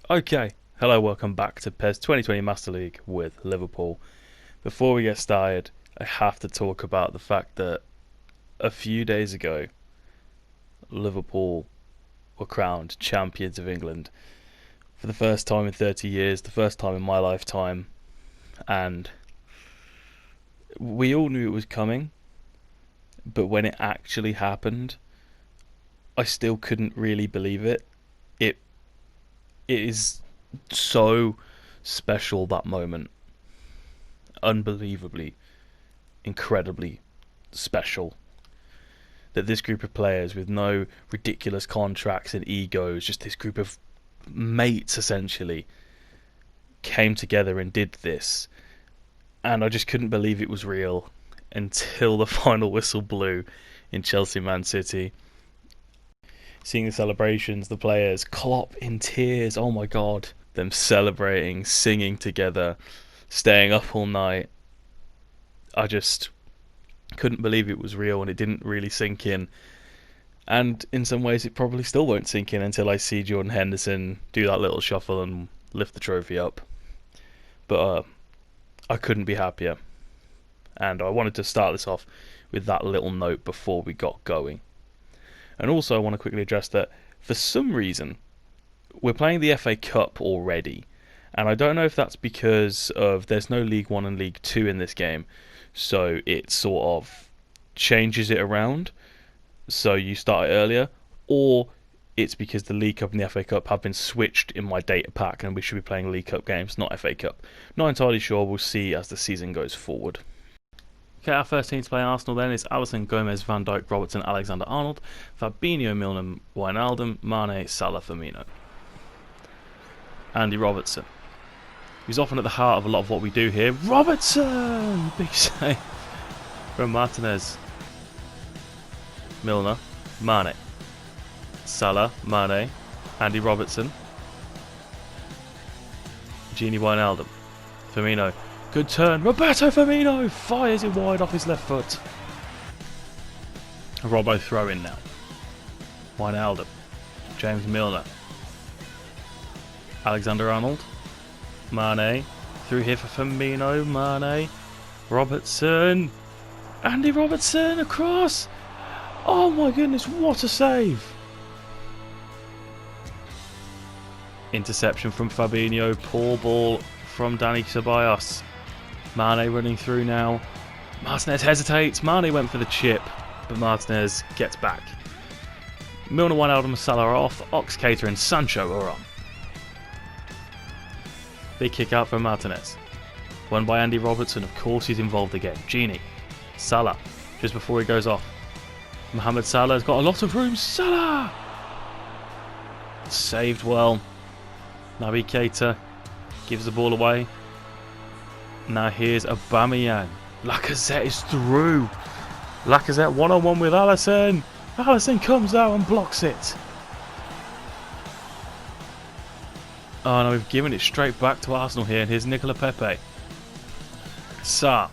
Okay, hello, welcome back to PES 2020 Master League with Liverpool. Before we get started, I have to talk about the fact that a few days ago, Liverpool were crowned champions of England for the first time in 30 years, the first time in my lifetime, and we all knew it was coming, but when it actually happened, I still couldn't really believe it. It it is so special, that moment. Unbelievably, incredibly special. That this group of players with no ridiculous contracts and egos, just this group of mates essentially, came together and did this. And I just couldn't believe it was real until the final whistle blew in Chelsea Man City. Seeing the celebrations, the players, Klopp in tears, oh my god. Them celebrating, singing together, staying up all night. I just couldn't believe it was real, and it didn't really sink in. And in some ways it probably still won't sink in until I see Jordan Henderson do that little shuffle and lift the trophy up. But I couldn't be happier. And I wanted to start this off with that little note before we got going. And also I want to quickly address that for some reason we're playing the FA Cup already, and I don't know if that's because of there's no League 1 and League 2 in this game, so it sort of changes it around, so you start it earlier, or it's because the League Cup and the FA Cup have been switched in my data pack and we should be playing League Cup games, not FA Cup. Not entirely sure, we'll see as the season goes forward. Okay, our first team to play Arsenal then is Alisson, Gomez, Van Dijk, Robertson, Alexander-Arnold, Fabinho, Milner, Wijnaldum, Mane, Salah, Firmino. Andy Robertson. He's often at the heart of a lot of what we do here. Robertson! Big save from Martinez. Milner, Mane. Salah, Mane, Andy Robertson. Gini Wijnaldum. Firmino. Good turn. Roberto Firmino fires it wide off his left foot. Robbo throw in now. Wijnaldum. James Milner. Alexander-Arnold. Mane. Through here for Firmino. Mane. Robertson. Andy Robertson across. Oh my goodness, what a save. Interception from Fabinho. Poor ball from Dani Ceballos. Mane running through now. Martinez hesitates. Mane went for the chip, but Martinez gets back. Milner, Wijnaldum and Salah are off. Oxcater and Sancho are on. Big kick out from Martinez. Won by Andy Robertson. Of course he's involved again. Gini. Salah. Just before he goes off. Mohamed Salah has got a lot of room. Salah! Saved well. Naby Keita gives the ball away. Now here's Aubameyang. Lacazette is through. Lacazette one-on-one with Alisson. Alisson comes out and blocks it. Oh no, we've given it straight back to Arsenal here. And here's Nicola Pepe. Sarr.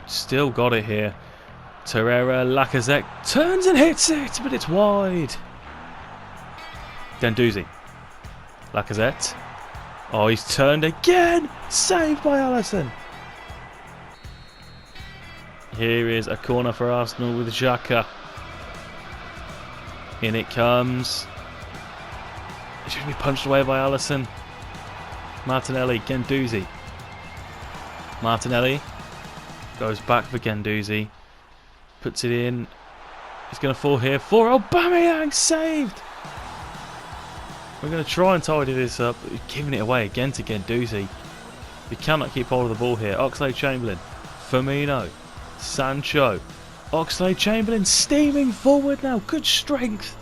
Still got it here. Torreira, Lacazette turns and hits it, but it's wide. Guendouzi. Lacazette. Oh, he's turned again. Saved by Alisson. Here is a corner for Arsenal with Xhaka. In it comes. It should be punched away by Alisson. Martinelli, Guendouzi. Martinelli goes back for Guendouzi. Puts it in. It's going to fall here for Aubameyang. Saved. We're going to try and tidy this up. We're giving it away again to Guendouzi. We cannot keep hold of the ball here. Oxlade-Chamberlain. Firmino. Sancho. Oxlade-Chamberlain steaming forward now. Good strength.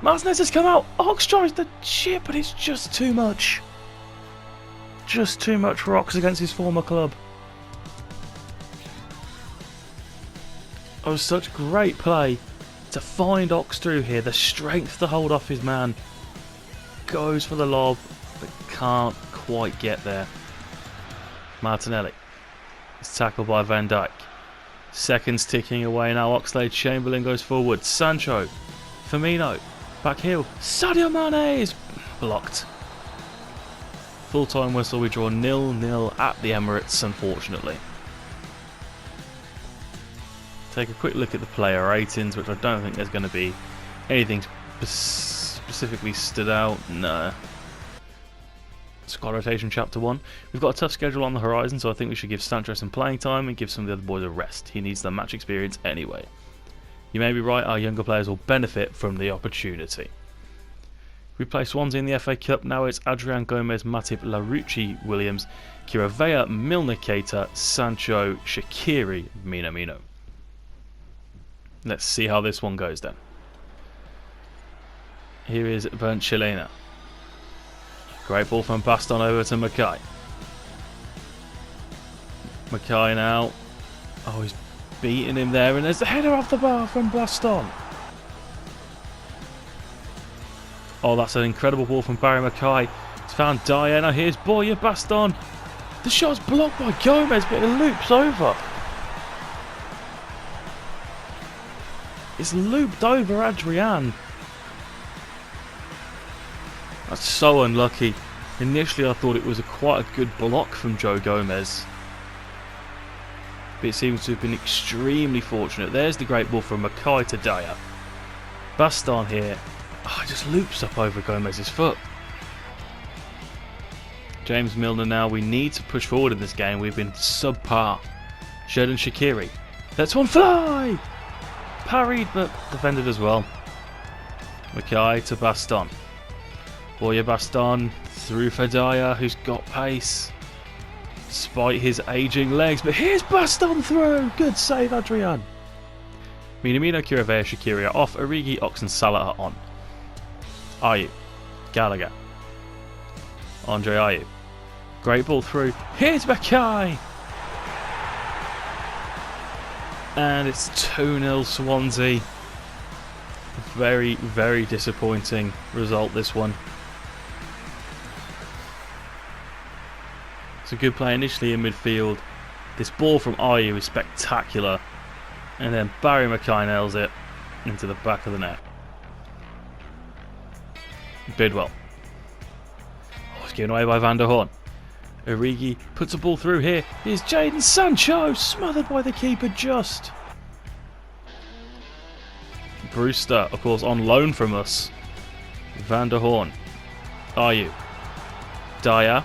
Martinez has come out. Ox tries the chip, but it's just too much. Just too much for Ox against his former club. It was such great play to find Ox through here. The strength to hold off his man. Goes for the lob, but can't quite get there. Martinelli is tackled by Van Dijk. Seconds ticking away now. Oxlade-Chamberlain goes forward. Sancho Firmino. Back heel. Sadio Mane is blocked. Full-time whistle. We draw 0-0 at the Emirates, unfortunately. Take a quick look at the player ratings, which I don't think there's going to be anything specifically stood out. No. Squad rotation chapter 1. We've got a tough schedule on the horizon, so I think we should give Sancho some playing time and give some of the other boys a rest. He needs the match experience anyway. You may be right, our younger players will benefit from the opportunity. We play Swansea in the FA Cup. Now it's Adrian Gomez, Matip, Larouci, Williams, Kiravea, Milner, Keita, Sancho, Shaqiri, Minamino. Let's see how this one goes then. Here is Chilena. Great ball from Baston over to Mackay. Mackay now. Oh, he's beating him there, and there's the header off the bar from Baston. Oh, that's an incredible ball from Barry Mackay. It's found Dyer. Now here's Boya Baston. The shot's blocked by Gomez, but it loops over. It's looped over Adrian. That's so unlucky. Initially I thought it was quite a good block from Joe Gomez. But it seems to have been extremely fortunate. There's the great ball from Mackay to Dyer. Baston here. Oh, it just loops up over Gomez's foot. James Milner now. We need to push forward in this game. We've been subpar. Xherdan Shaqiri. Let's one fly! Parried but defended as well. Mackay to Baston. Boya Baston through for Dyer, who's got pace despite his ageing legs. But here's Baston through. Good save, Adrian. Minamino, Kiravea, Shaqiri are off. Origi, Oxen, Salah are on. Ayew, Gallagher, Andre Ayew. Great ball through. Here's Mackay. And it's 2-0 Swansea. Very, very disappointing result, this one. It's a good play initially in midfield. This ball from Ayew is spectacular. And then Barry Mackay nails it into the back of the net. Bidwell. Oh, it's given away by Van der Horn. Origi puts a ball through here. Here's Jadon Sancho, smothered by the keeper just. Brewster, of course, on loan from us. Van der Horn. Ayew. Dyer.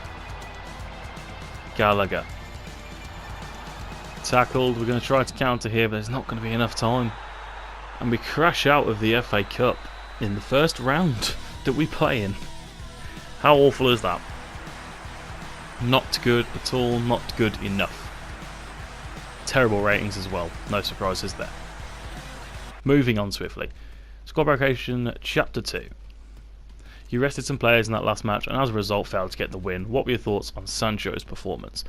Gallagher. Tackled. We're going to try to counter here, but there's not going to be enough time. And we crash out of the FA Cup in the first round that we play in. How awful is that? Not good at all, not good enough. Terrible ratings as well, no surprises there. Moving on swiftly. Squad rotation chapter 2. You rested some players in that last match and as a result failed to get the win. What were your thoughts on Sancho's performance?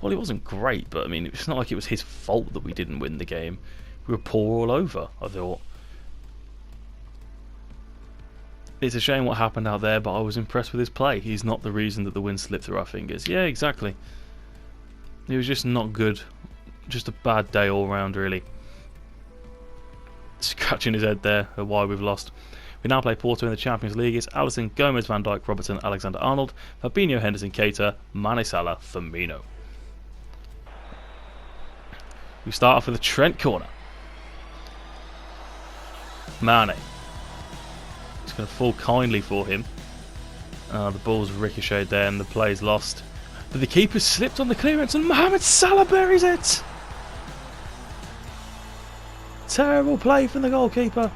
Well, he wasn't great, but I mean, it's not like it was his fault that we didn't win the game. We were poor all over, I thought. It's a shame what happened out there, but I was impressed with his play. He's not the reason that the win slipped through our fingers. Yeah, exactly. He was just not good. Just a bad day all round, really. Scratching his head there at why we've lost. We now play Porto in the Champions League. It's Alisson, Gomez, Van Dijk, Robertson, Alexander-Arnold, Fabinho, Henderson, Keita, Mane, Salah, Firmino. We start off with a Trent corner. Mane. It's going to fall kindly for him. The ball's ricocheted there and the play's lost. But the keeper slipped on the clearance and Mohamed Salah buries it. Terrible play from the goalkeeper.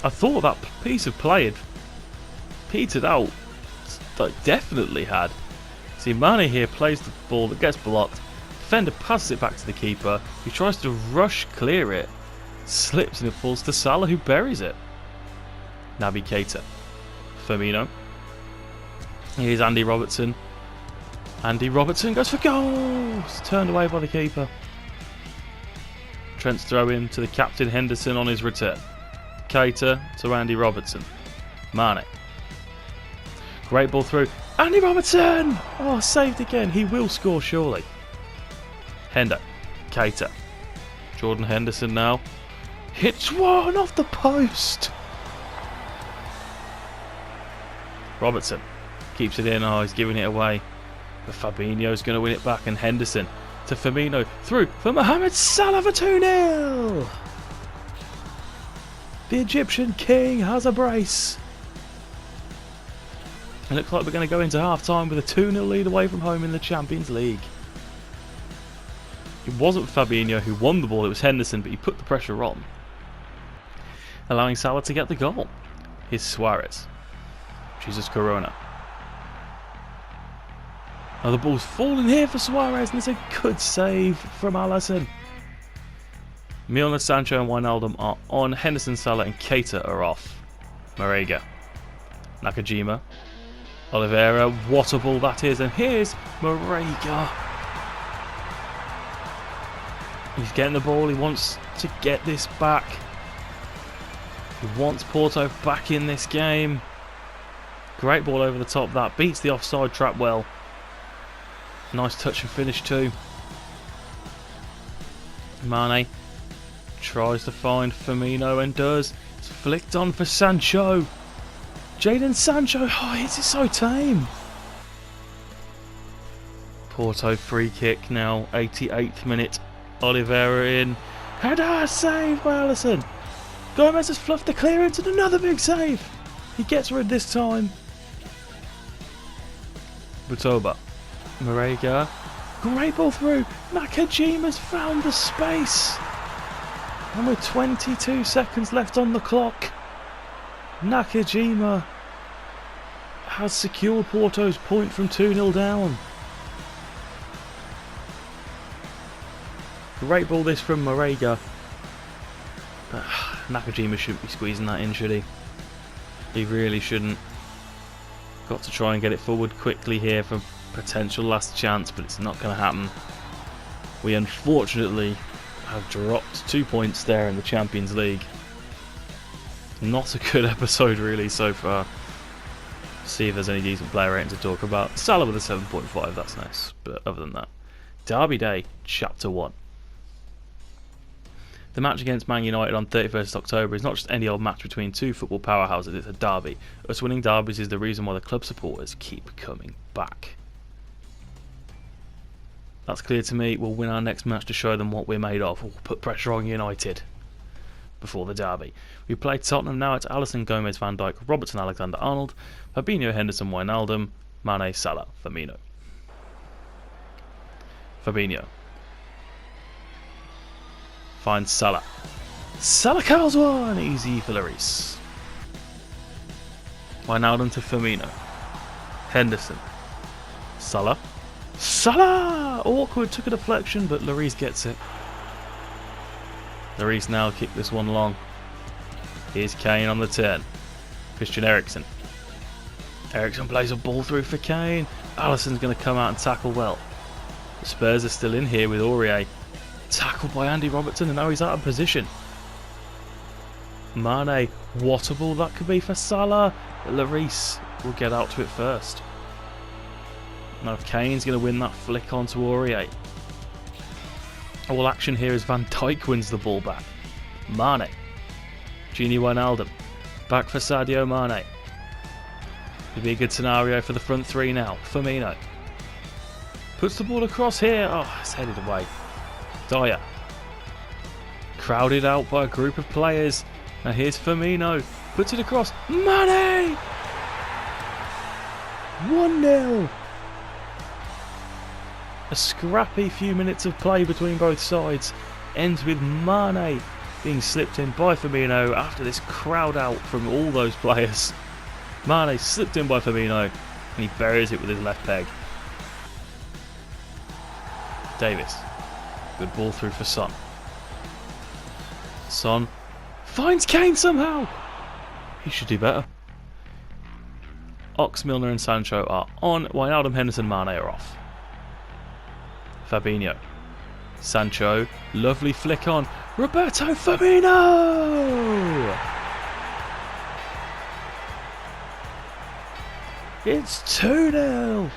I thought that piece of play had petered out. Definitely had. See, Mane here plays the ball that gets blocked. Defender passes it back to the keeper, who tries to rush clear it. Slips and it falls to Salah, who buries it. Naby Keita. Firmino. Here's Andy Robertson. Andy Robertson goes for goals! Turned away by the keeper. Trent's throw in to the captain Henderson on his return. Keita to Andy Robertson. Mane. Great ball through. Andy Robertson! Oh, saved again. He will score surely. Hendo. Keita. Jordan Henderson now. Hits one off the post. Robertson keeps it in. Oh, he's giving it away. But Fabinho's going to win it back. And Henderson to Firmino. Through for Mohamed Salah for 2-0. The Egyptian king has a brace. It looks like we're going to go into half-time with a 2-0 lead away from home in the Champions League. It wasn't Fabinho who won the ball, it was Henderson, but he put the pressure on, allowing Salah to get the goal. Here's Suarez. Jesus Corona. Now the ball's falling here for Suarez, and it's a good save from Alisson. Milner, Sancho and Wijnaldum are on. Henderson, Salah and Keita are off. Marega. Nakajima. Oliveira. What a ball that is. And here's Marega. He's getting the ball. He wants to get this back. He wants Porto back in this game. Great ball over the top. That beats the offside trap well. Nice touch and finish too. Mane tries to find Firmino and does. It's flicked on for Sancho. Jadon Sancho. Oh, it's so tame. Porto free kick now. 88th minute. Oliveira in. Header saved by Alisson. Gomez has fluffed the clearance and another big save. He gets rid this time. Butoba. Marega. Great ball through. Nakajima's found the space. And with 22 seconds left on the clock, Nakajima has secured Porto's point from 2-0 down. Great ball this from Marega. But Nakajima shouldn't be squeezing that in, should he? He really shouldn't. Got to try and get it forward quickly here for potential last chance, but it's not going to happen. We unfortunately have dropped 2 points there in the Champions League. Not a good episode really so far. See if there's any decent player rating to talk about. Salah with a 7.5, that's nice. But other than that, Derby Day, Chapter 1. The match against Man United on 31st October is not just any old match between two football powerhouses, it's a derby. Us winning derbies is the reason why the club supporters keep coming back. That's clear to me. We'll win our next match to show them what we're made of. We'll put pressure on United before the derby. We play Tottenham now. It's Alisson, Gomez, Van Dijk, Robertson, Alexander-Arnold, Fabinho, Henderson, Wijnaldum, Mane, Salah, Firmino. Fabinho finds Salah. Salah curls one! Easy for Lloris. Wijnaldum to Firmino. Henderson. Salah. Salah! Awkward, took a deflection, but Lloris gets it. Lloris now kicked this one long. Here's Kane on the turn. Christian Eriksen. Eriksen plays a ball through for Kane. Alisson's going to come out and tackle well. The Spurs are still in here with Aurier. Tackled by Andy Robertson, and now he's out of position. Mane, what a ball that could be for Salah. But Lloris will get out to it first. Now Kane's going to win that flick onto Aurier. All action here as Van Dijk wins the ball back. Mane. Gini Wijnaldum. Back for Sadio Mane. Could be a good scenario for the front three now. Firmino. Puts the ball across here. Oh, it's headed away. Dyer. Crowded out by a group of players. Now here's Firmino. Puts it across. Mane! 1-0. A scrappy few minutes of play between both sides ends with Mane being slipped in by Firmino after this crowd out from all those players. Mane slipped in by Firmino and he buries it with his left peg. Davis. Good ball through for Son. Son finds Kane somehow. He should do better. Ox, Milner and Sancho are on. Wijnaldum, Henderson, Mane are off. Fabinho. Sancho. Lovely flick on. Roberto Firmino! It's 2-0.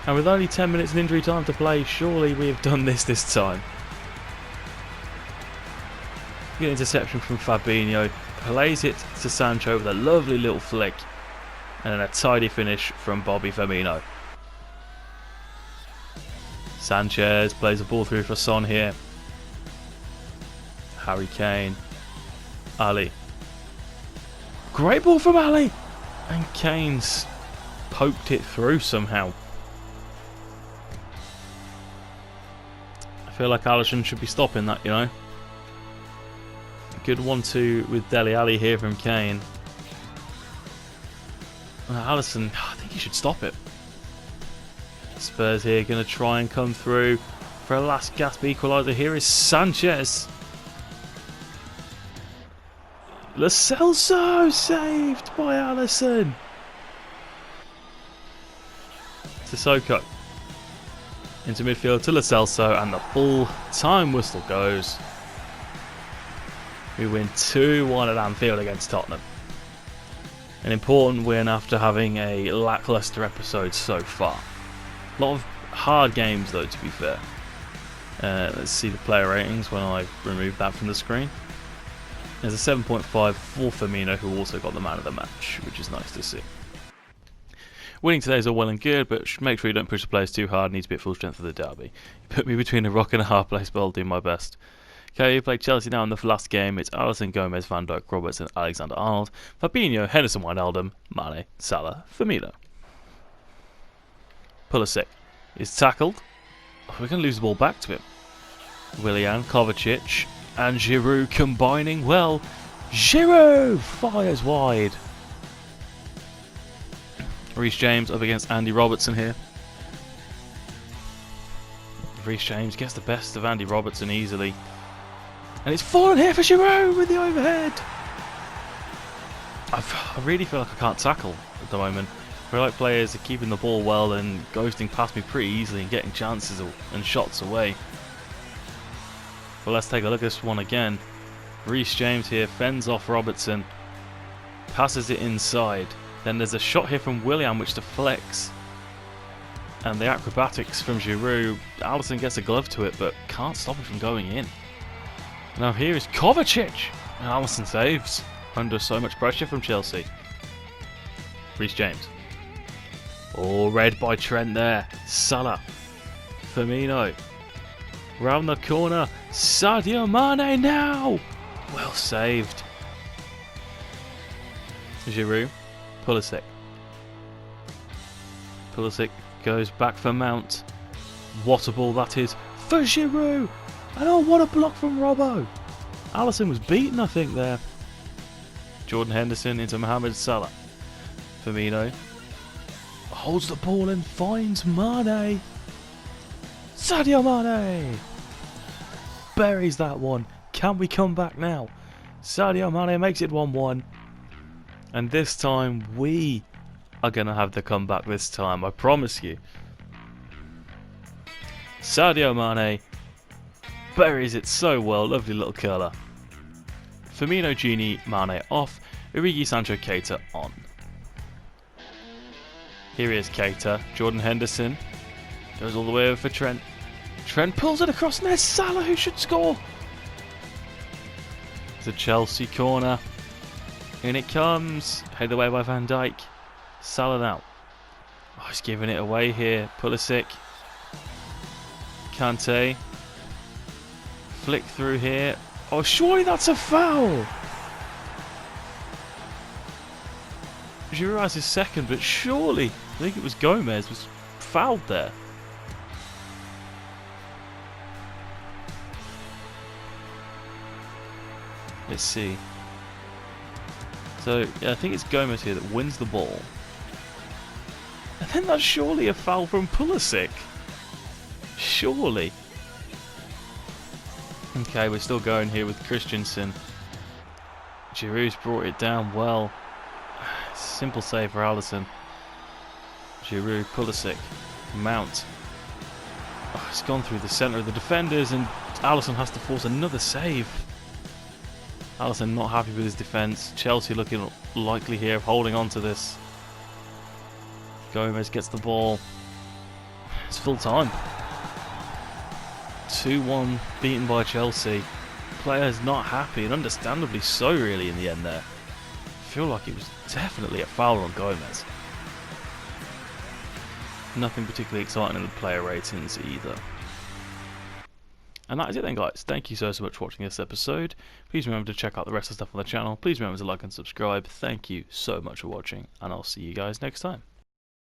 And with only 10 minutes in injury time to play, surely we have done this time. Good interception from Fabinho. Plays it to Sancho with a lovely little flick. And then a tidy finish from Bobby Firmino. Sanchez plays the ball through for Son here. Harry Kane. Ali. Great ball from Ali! And Kane's poked it through somehow. I feel like Alisson should be stopping that, you know. Good 1-2 with Dele Alli here from Kane. Alisson, I think he should stop it. Spurs here going to try and come through for a last gasp equaliser. Here is Sanchez. Lo Celso saved by Alisson. Sissoko into midfield to Lo Celso, and the full time whistle goes. We win 2-1 at Anfield against Tottenham. An important win after having a lacklustre episode so far. A lot of hard games though, to be fair. Let's see the player ratings when I remove that from the screen. There's a 7.5 for Firmino, who also got the man of the match, which is nice to see. Winning today is all well and good, but make sure you don't push the players too hard. Needs to be at full strength for the derby. You put me between a rock and a hard place, but I'll do my best. Okay, you played Chelsea now in the last game. It's Alisson, Gomez, Van Dijk, Roberts and Alexander-Arnold. Fabinho, Henderson, Wijnaldum, Mane, Salah, Firmino. Pulisic is tackled. Oh, we're going to lose the ball back to him. Willian, Kovacic and Giroud combining well. Giroud fires wide. Reece James up against Andy Robertson here. Reece James gets the best of Andy Robertson easily. And it's fallen here for Giroud with the overhead. I really feel like I can't tackle at the moment. I feel like players are keeping the ball well and ghosting past me pretty easily and getting chances and shots away. Well, let's take a look at this one again. Reece James here fends off Robertson. Passes it inside. Then there's a shot here from Willian which deflects. And the acrobatics from Giroud. Alisson gets a glove to it but can't stop it from going in. Now here is Kovacic. And Alisson saves. Under so much pressure from Chelsea. Reece James. All read by Trent there. Salah. Firmino. Round the corner. Sadio Mane now. Well saved. Giroud. Pulisic. Pulisic goes back for Mount. What a ball that is for Giroud. And oh, what a block from Robbo. Alisson was beaten, I think, there. Jordan Henderson into Mohamed Salah. Firmino holds the ball and finds Mane. Sadio Mane buries that one. Can we come back now? Sadio Mane makes it 1-1. And this time we are going to have the comeback this time, I promise you. Sadio Mane buries it so well. Lovely little curler. Firmino, Gini, Mane off. Origi, Sancho, Keita on. Here is Keita. Jordan Henderson goes all the way over for Trent. Trent pulls it across and there's Salah who should score. It's a Chelsea corner. In it comes. Headed away by Van Dijk. Salah now. Oh, he's giving it away here. Pulisic. Kante. Flick through here. Oh, surely that's a foul. Giroud has his second, but surely, I think it was Gomez, was fouled there. Let's see. So, yeah, I think it's Gomez here that wins the ball. And then that's surely a foul from Pulisic. Surely. Okay, we're still going here with Christensen. Giroud's brought it down well. Simple save for Alisson. Giroud, Pulisic, Mount. Oh, it's gone through the centre of the defenders and Alisson has to force another save. Alisson not happy with his defence. Chelsea looking likely here of holding on to this. Gomez gets the ball. It's full time. 2-1 beaten by Chelsea. Players not happy, and understandably so really in the end there. I feel like it was definitely a foul on Gomez. Nothing particularly exciting in the player ratings either. And that is it then, guys. Thank you so much for watching this episode. Please remember to check out the rest of the stuff on the channel. Please remember to like and subscribe. Thank you so much for watching, and I'll see you guys next time.